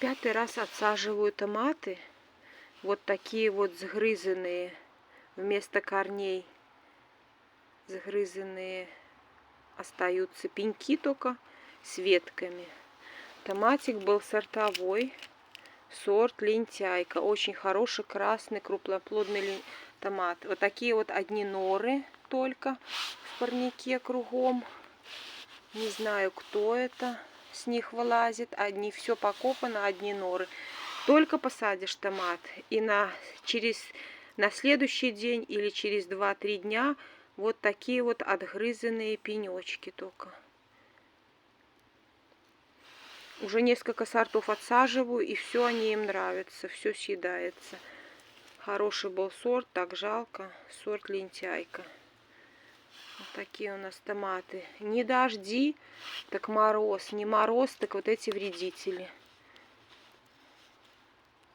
Пятый раз отсаживаю томаты. Вот такие вот сгрызанные, вместо корней сгрызанные остаются пеньки только с ветками. Томатик был сортовой, сорт лентяйка. Очень хороший красный крупноплодный томат. Вот такие вот одни норы только в парнике кругом. Не знаю, кто это с них вылазит. Одни все покопано, одни норы. Только посадишь томат, и на следующий день или через 2-3 дня вот такие вот отгрызанные пенечки только. Уже несколько сортов отсаживаю, и все они им нравятся, все съедается. Хороший был сорт, так жалко, сорт лентяйка. Вот такие у нас томаты. Не дожди, так мороз, не мороз, так вот эти вредители.